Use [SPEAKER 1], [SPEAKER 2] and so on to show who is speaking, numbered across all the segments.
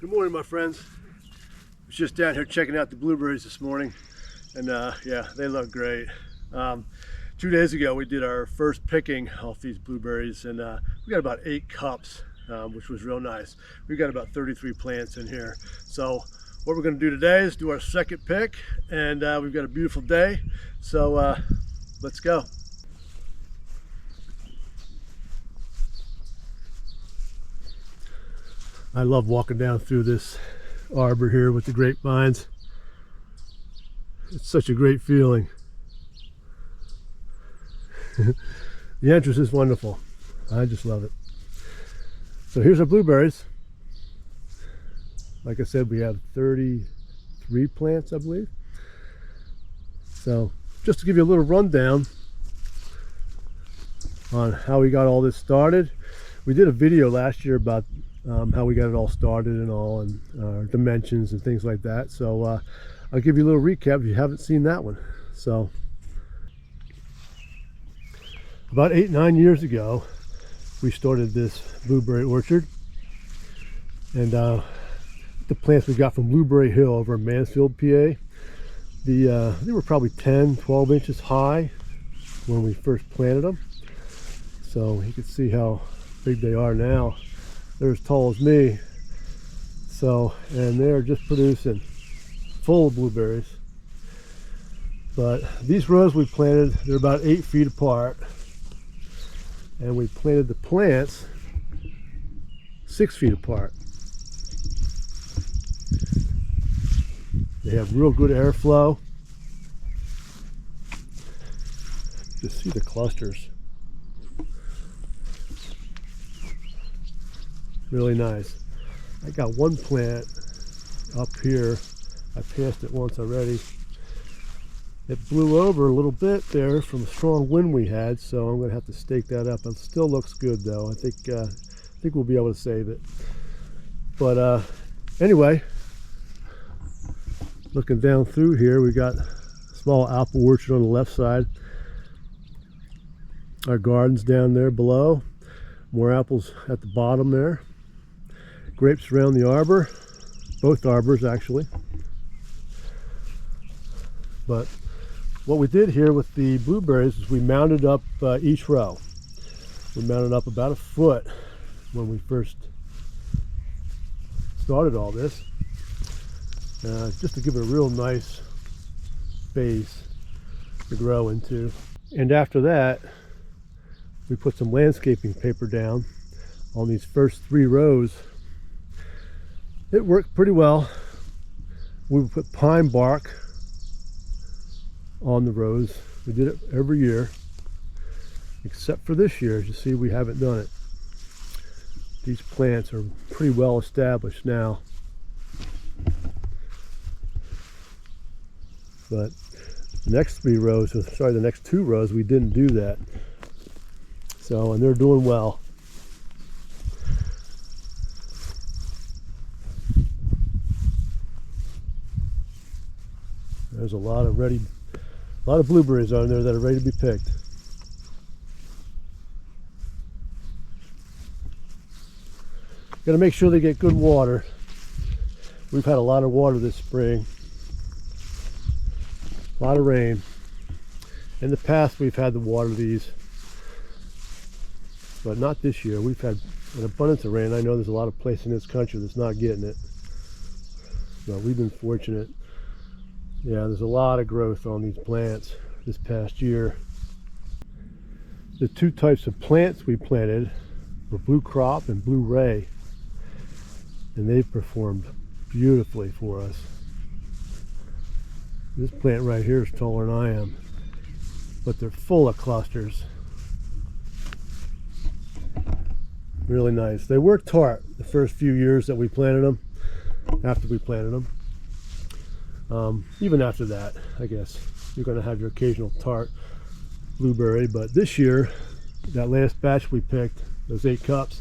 [SPEAKER 1] Good morning, my friends. I was just down here checking out the blueberries this morning, and yeah, they look great. 2 days ago we did our first picking off these blueberries, and we got about 8 cups, which was real nice. We've got about 33 plants in here. So what we're going to do today is do our second pick, and we've got a beautiful day. So let's go. I love walking down through this arbor here with the grapevines. It's such a great feeling. The entrance is wonderful. I just love it. So here's our blueberries. Like I said, we have 33 plants, I believe. So just to give you a little rundown on how we got all this started. We did a video last year about how we got it all started and all, and dimensions and things like that. So I'll give you a little recap if you haven't seen that one. So about 8-9 years ago, we started this blueberry orchard, and the plants we got from Blueberry Hill over in Mansfield, PA. They were probably 10-12 inches high when we first planted them. So you can see how big they are now. They're as tall as me. So, and they're just producing full of blueberries. But these rows we planted, they're about 8 feet apart, and we planted the plants 6 feet apart. They have real good airflow. Just see the clusters. Really nice. I got one plant up here. I passed it once already. It blew over a little bit there from a strong wind we had, so I'm going to have to stake that up. It still looks good though. I think we'll be able to save it. But anyway, looking down through here, we got a small apple orchard on the left side. Our garden's down there below. More apples at the bottom there. Grapes around the arbor, both arbors actually. But what we did here with the blueberries is we mounted up each row. We mounted up about 1 foot when we first started all this, just to give it a real nice base to grow into. And after that, we put some landscaping paper down on these first 3 rows. It worked pretty well. We would put pine bark on the rows. We did it every year, except for this year. As you see, we haven't done it. These plants are pretty well established now. But the next 3 rows, sorry, the next 2 rows, we didn't do that. So, and they're doing well. There's a lot of blueberries on there that are ready to be picked. Got to make sure they get good water. We've had a lot of water this spring. A lot of rain. In the past we've had to water these, but not this year. We've had an abundance of rain. I know there's a lot of places in this country that's not getting it, but we've been fortunate. Yeah, there's a lot of growth on these plants this past year. The 2 types of plants we planted were Blue Crop and Blue Ray, and they've performed beautifully for us. This plant right here is taller than I am, but they're full of clusters. Really nice. They were tart the first few years that we planted them, after we planted them. Even after that, I guess, you're going to have your occasional tart blueberry, but this year, that last batch we picked, those 8 cups,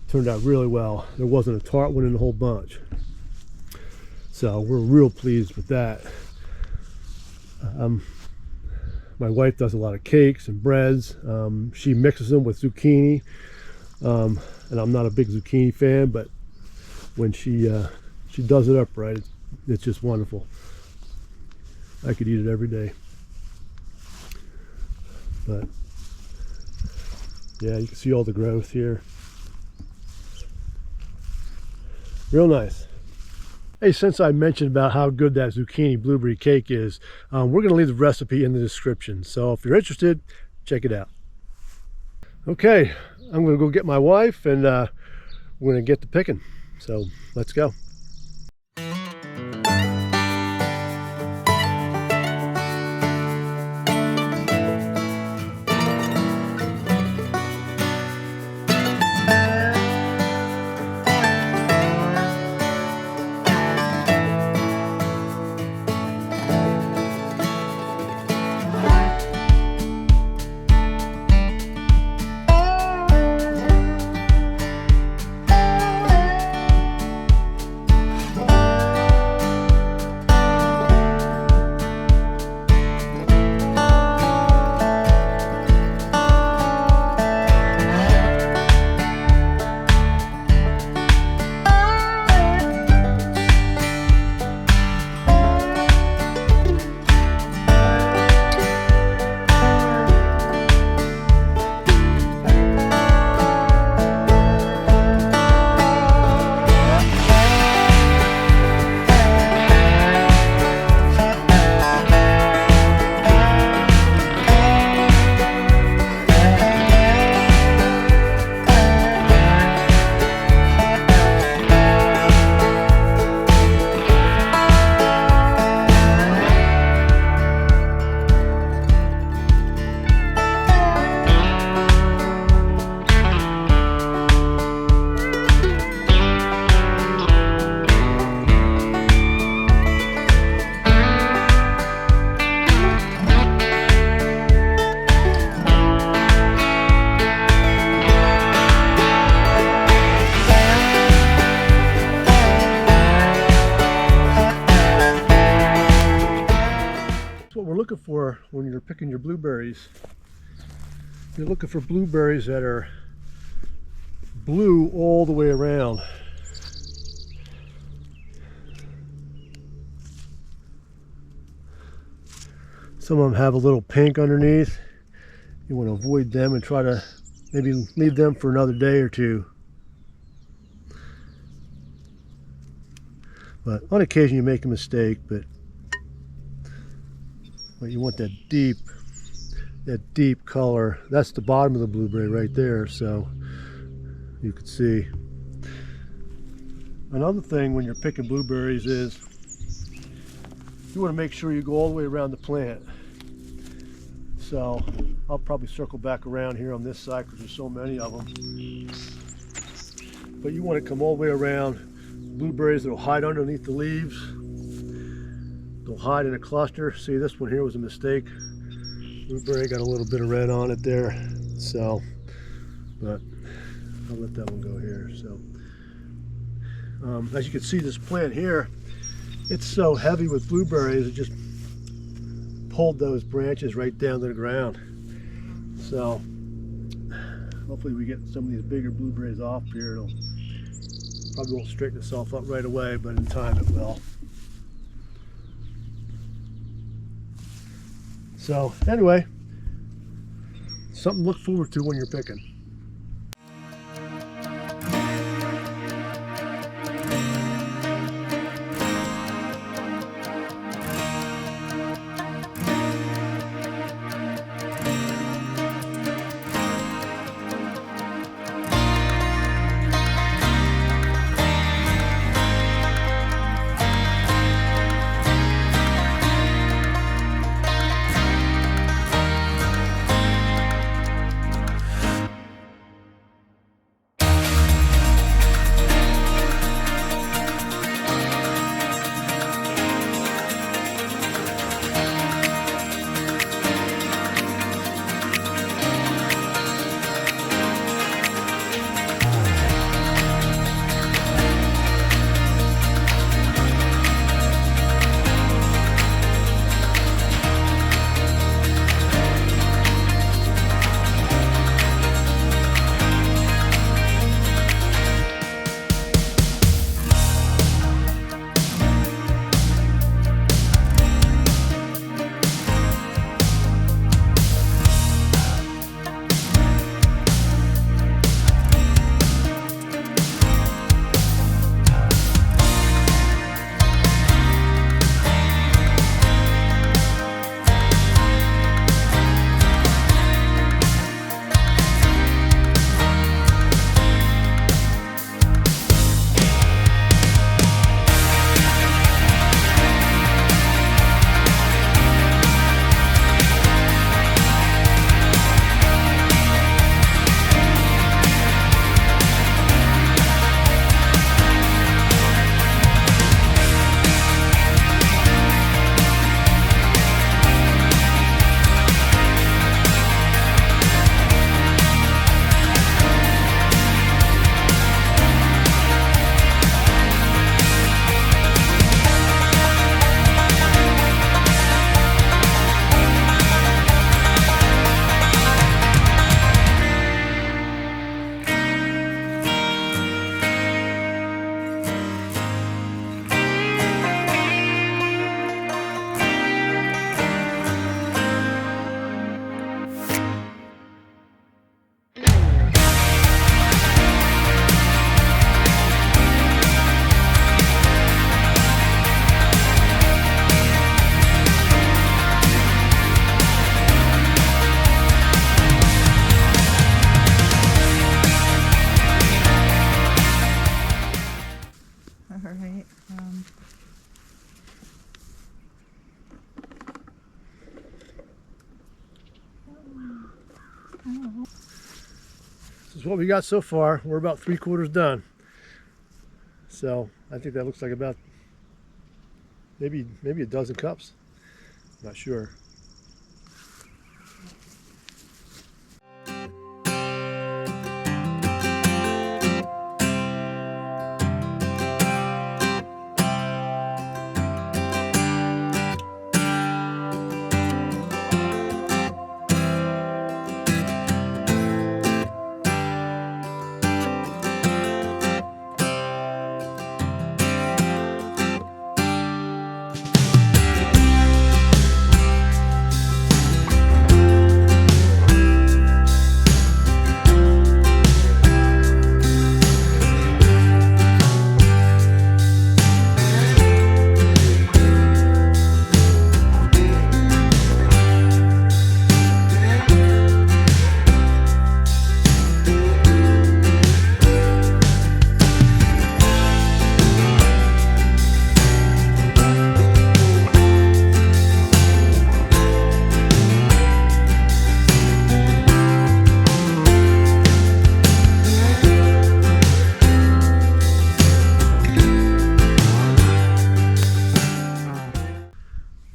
[SPEAKER 1] turned out really well. There wasn't a tart one in the whole bunch. So we're real pleased with that. My wife does a lot of cakes and breads. She mixes them with zucchini, and I'm not a big zucchini fan, but when she does it up right, it's just wonderful. I could eat it every day. But yeah, you can see all the growth here. Real nice. Hey, since I mentioned about how good that zucchini blueberry cake is, we're going to leave the recipe in the description. So if you're interested, check it out. Okay, I'm going to go get my wife and we're going to get to picking. So let's go. Looking for when you're picking your blueberries, you're looking for blueberries that are blue all the way around. Some of them have a little pink underneath. You want to avoid them and try to maybe leave them for another day or two. But on occasion you make a mistake, but you want that deep color. That's the bottom of the blueberry right there, so you can see. Another thing when you're picking blueberries is you want to make sure you go all the way around the plant. So I'll probably circle back around here on this side because there's so many of them. But you want to come all the way around. Blueberries that will hide underneath the leaves, they'll hide in a cluster. See, this one here was a mistake. Blueberry got a little bit of red on it there, so, but I'll let that one go here. So as you can see, this plant here, it's so heavy with blueberries, it just pulled those branches right down to the ground. So hopefully we get some of these bigger blueberries off here. It'll probably won't straighten itself up right away, but in time it will. So anyway, something to look forward to when you're picking.
[SPEAKER 2] right.
[SPEAKER 1] This is what we got so far. We're about 3/4 done. So I think that looks like about maybe a dozen cups. Not sure.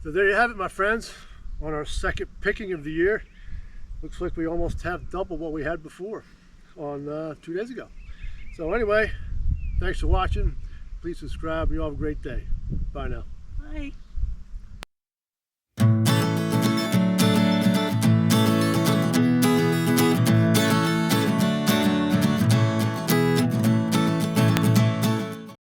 [SPEAKER 1] So there you have it, my friends, on our second picking of the year. Looks like we almost have double what we had before on 2 days ago. So anyway, thanks for watching. Please subscribe. You all have a great day. Bye now.
[SPEAKER 2] Bye.